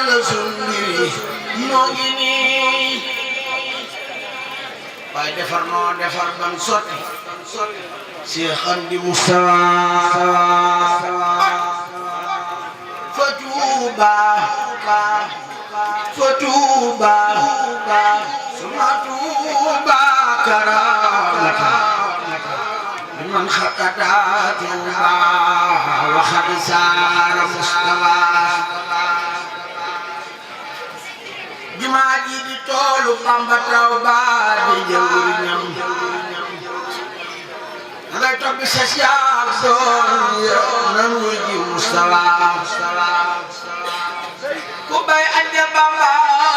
la sumbiri noo ngi nii waaye defar noo defar ban sotti Cheikh Amdi Moustapha fa Tuuba suma Tuuba karamata liman xaqata Tuuba wa xad saara Moustapha jumaa ji di toolu Bamba taw ba di jëwriñam ngay topp sa siyaar doon nan wuy ji Moustapha ku bay ande Bamba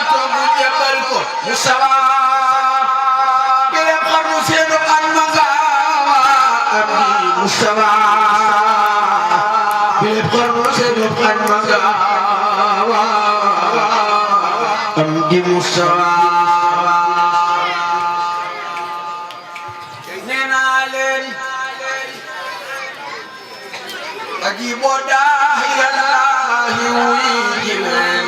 toogu jébal ko Moustapha bilem xarnu seenu an ma ngaawa Amdi Moustapha bilem xarnu seenu an ma ngaawa Amdi Moustapha ajibo daahi Allaahi wuy ji leen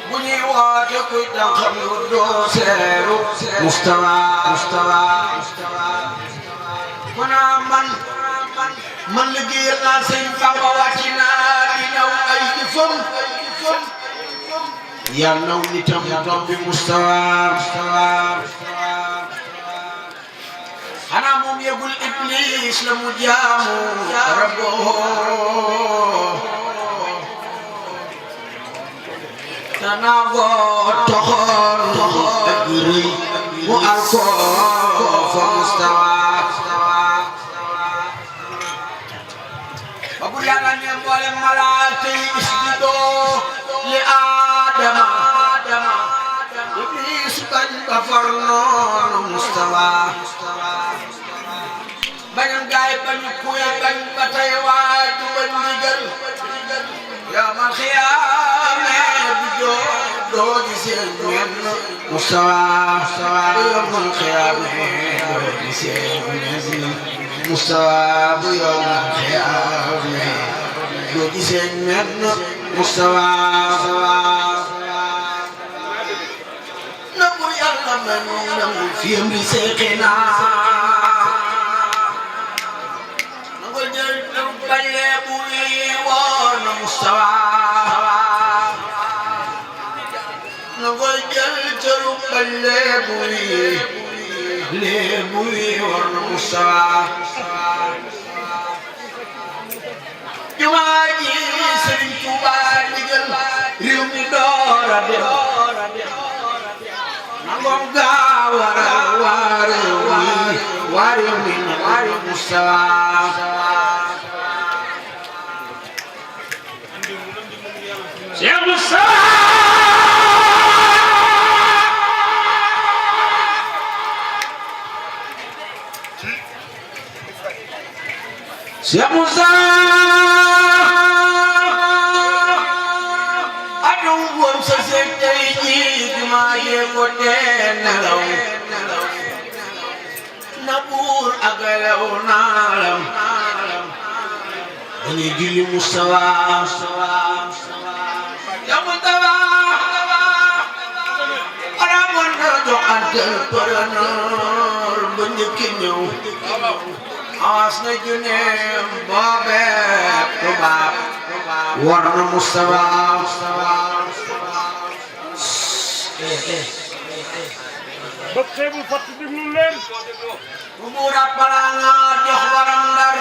bu ñuy woote kuy tam xam yu doo seeru Moustapha kuna man liggéeyal naa sëñ Bamba wàcc naa di ñëw ay jëfam yal naw nitam tombi Moustapha xanaa moom yegul Iblis la mu jaamu rabbo tanaa goo toxoon ak rëy mu alko fa Moustapha ba bu Yàlla ne mboolem malaaka yi isjudoo li Aadama Iblis bañ ba far noonu Moustapha bañam gaay bañu kuy bañ ba tey waaju bañ ndigal yawmal xiyaame bu doo gisee men Moustapha yawmal xiyaame doo gisee men Moustapha bu yawmal xiyaame doo gisee men Moustapha na bu Yàlla manu nangu fiyam di seexina balle buy woon Moustapha na koy jël cëru balle buy woon Moustapha jumaa ji Sëriñ Tuuba digal réew mi door a dem nangom gaa waa réew mi Moustapha Cheikh Moustapha adum wom sa seet tey jii jumaa yee ko tee nelaw na buur agalew naalam dañuy julli Moustapha aramoon na joxantel përënoor ba njëkki ñëw aas na juneem boobe tubaab war na Moustapha ba xeebul fatt déglu leen bu buurat balaa nga jox waram Ndar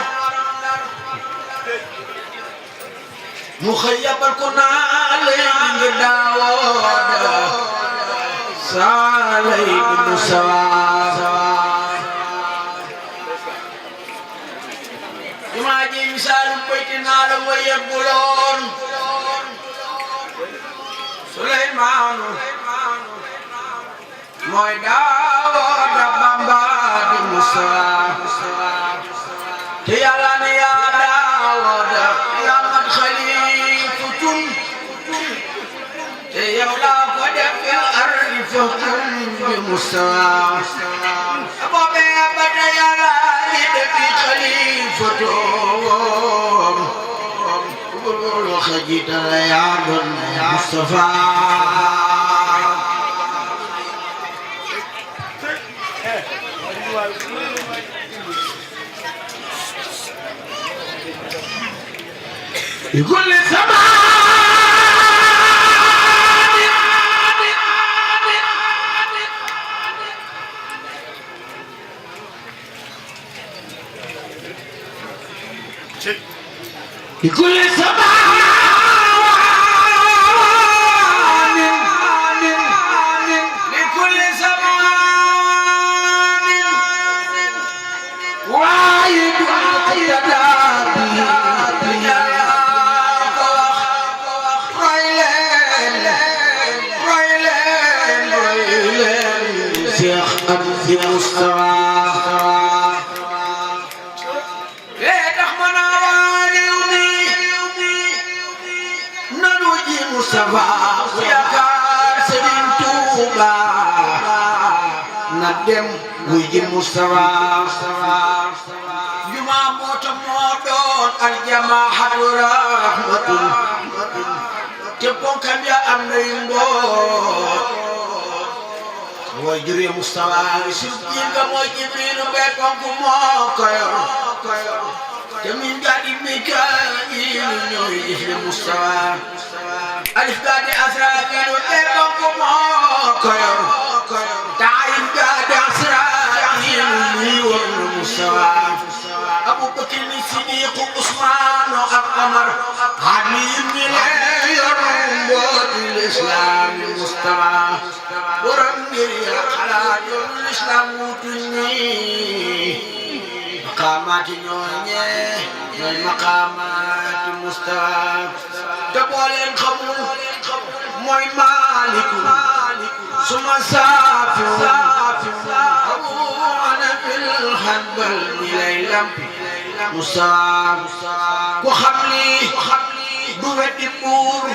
mu xëy yabal ko naa leen ngir daawooda saa lay Moustapha jumaa ji misaalu bayti naa la wa yegguloon Suleymaanu mooy daawooda Bamba di Moustapha te Yàlla ne yaa daawooda yaa mat xalifatun te yow laa ko def fil ardi fakun bi Moustapha boobee ba tey Yàlla di def xalifatun jiital yaa doon Mustafa بكل زمان بكل زمان لكل زمان وايد شيخ أبو مصطفى Mustafa yaakaar Serigne Touba na dem wuy ji Mustafa juma moota moo doon aljamaahatu rahmatun te ponkam ya am na mboot way jure Mustafa si jinga mooy Jibrilu be ponk moo ko yor te min gadi Mikaayil ñooy jëfe Mustafa alif gadi Asraafiil ebonko moo ko yor taayim gadi Asraafiil ñi woon Mustafa Abubakar ni Sidiq Usmaan ak Omar Aliyu ñi leen yor mbooti lislaam Mustafa borom ngir ya xalaat yor lislaam wutu ñi maqaamaati ñooy maqaamaati Mustafa te boo leen xamul mooy Maaliku suma saafi Abu Haniifal Hanbal mi lay lampi Mustafa ku xam li du weddi buur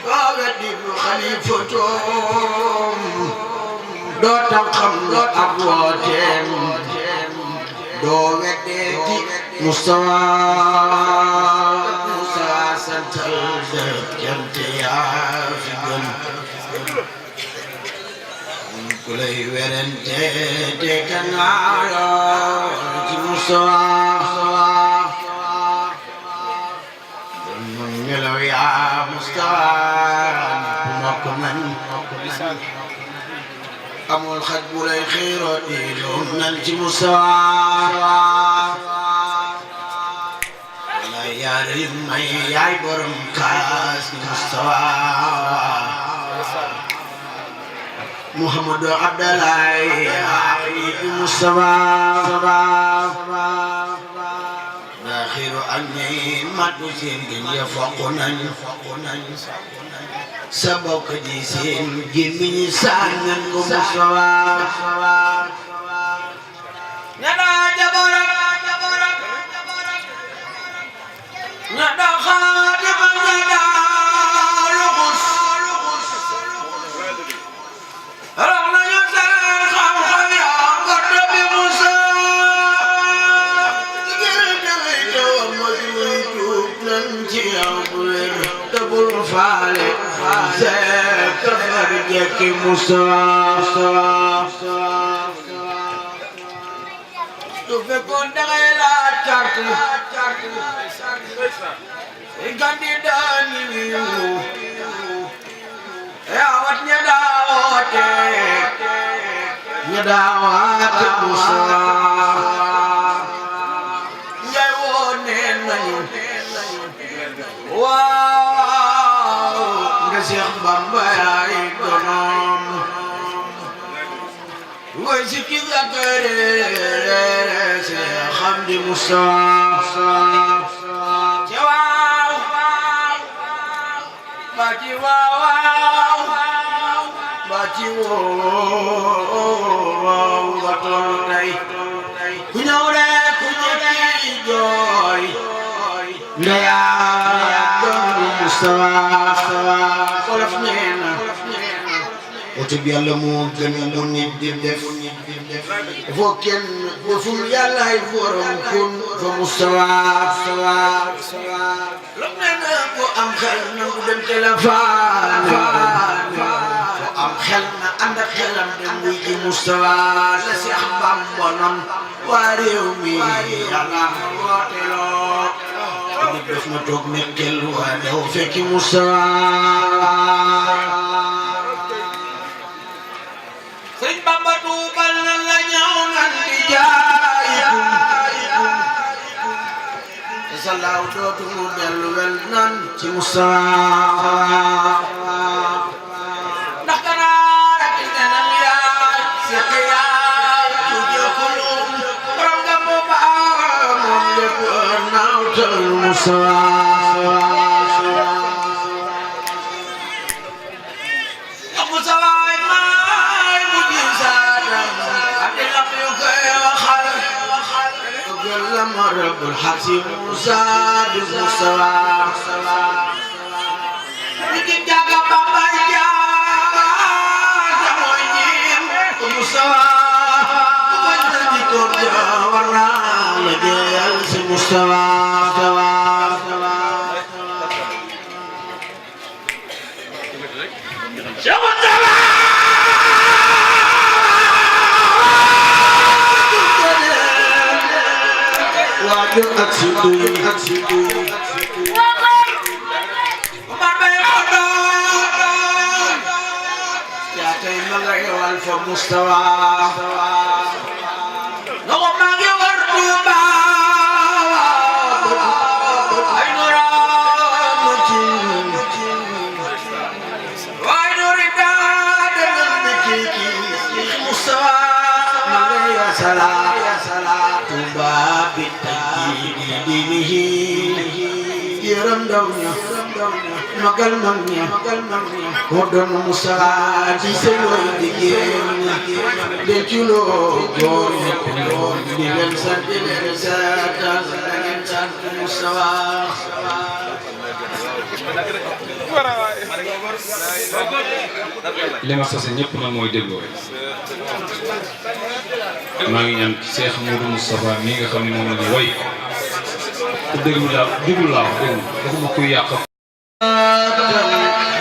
doo weddi bu xalifatoom doo tam xam lu ab wooteem doo weddeeti Mustafa santal jant yaa fi gën ku lay werante te kanaaloo ci Mustafa doon nelaw yaa Mustafa mokk nañ amul xaj bu lay xiirooti doon nañ ci Mustafa yaay may yaay borom kaas Mustafa Muhammadu Abdallahi Mustafa dakhiru anni matu seen gën ya fokk nañ sa bokk ji seen gémmiñ sànnan ko Mustafa ñana jabaram ñada xaadim ñada luxus raw nañu seen xam-xam ya gott bi Musa ngir daway dawam mooy wuy tuub nan ci yow bu wér te bul faale seet kafar jekki Musa su fekkoon dangay laaj carte candidat ni awat ña daawate Mustafa ngay wone nañu waaw nga Seex Bamba yaay donom ngoy sikki zakare Seex Hamdi Mustafa Baci wow baci wow batol tay ku ñëw rek ku ñëkki jooy ndeya doon Mustafa olof neena wooteb yàlla moo gën mu nit di def foo kenn deful yàllaay borom kun fa mustawa lu ne na ko am xel nangu dem téléphone foo am xel na ànd ak xelam dem wuy ji mustawa la Seex Bamba noon waa réew mi yàlla woote loo nit def na toog mettel waa daw fekki mustawa Sëñ Bamba tuubal na la ñëw nan di jaayikum te sa laaw dootu mu dellu wel nan ci mustawa ndax ganaar ak nenam yaay seq yaay tuujee kulum borom nga mu baax moom lépp naaw tal mustawa رب الحسين موسى بالمستوى نجيب جاكا بابا جاكا موينين المستوى ونجيكم جاورنا لجيال المستوى Mustawa Noko magi wartuba ay nura mutin ay nurida dengan dikiki Mustawa magi ya salah tuba bitaki dinihi yaram dawnya magal magnya modon Mustawa di seloy digeen de chulo gor di len sant Mustawa li ma sase ñëpp nag mooy dégloo maa ngi ñaan Cheikh Modou Moustapha mii nga xam ne moom la ñu woy ku déglu daal déglu laa wax déglu waxuma kuy yàq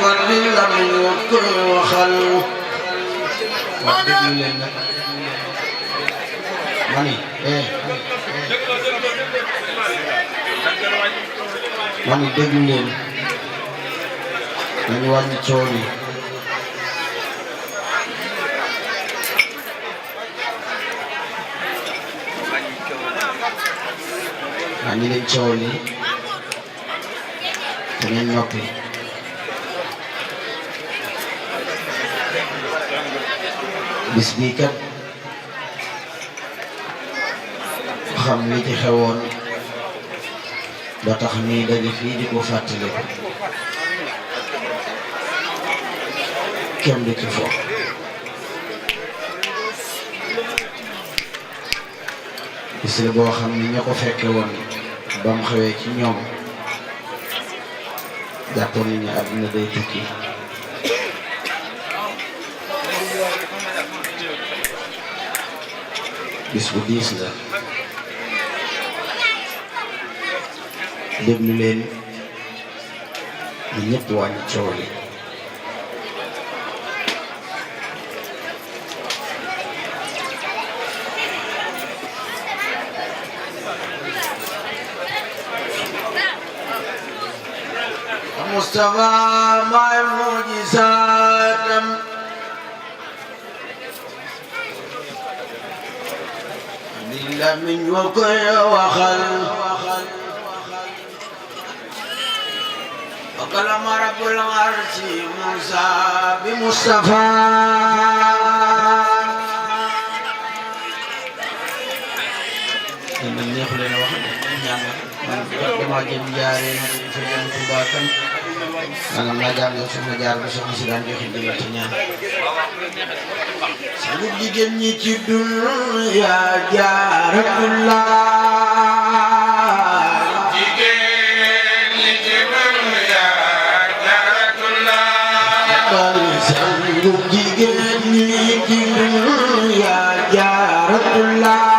war bi la ñu ko waxal wax déglu leen nag mani mani déglu leen nañu wàññi coow li wàññi leen coow li te ngeen noppi bis bii kat xam li ci xewoon ba tax nii daje fii di ko fàttali kenn du ci fo bis la boo xam ni ña ko fekke woon ba mu xewee ci ñoom jàppoon nañu àdduna day tukki bis bu diis la déglu leen ñu ñëpp wàññi coow li Mustafa may mujisatam dilla min wa koy waxal وكلم رب العرش موسى بمصطفى من يخل لنا واحد ما جم جاري سجن تباكم أنا ما جام يوسف جار بس مسيران يخل لنا تنيان سلوك جنني تدل يا جار الله Gigi jigéen ñi jigéen yaa jaaratullah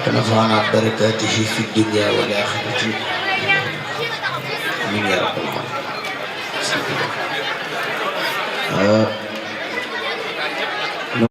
ونفعنا بركاته في الدنيا والآخرة من يا رب العالمين.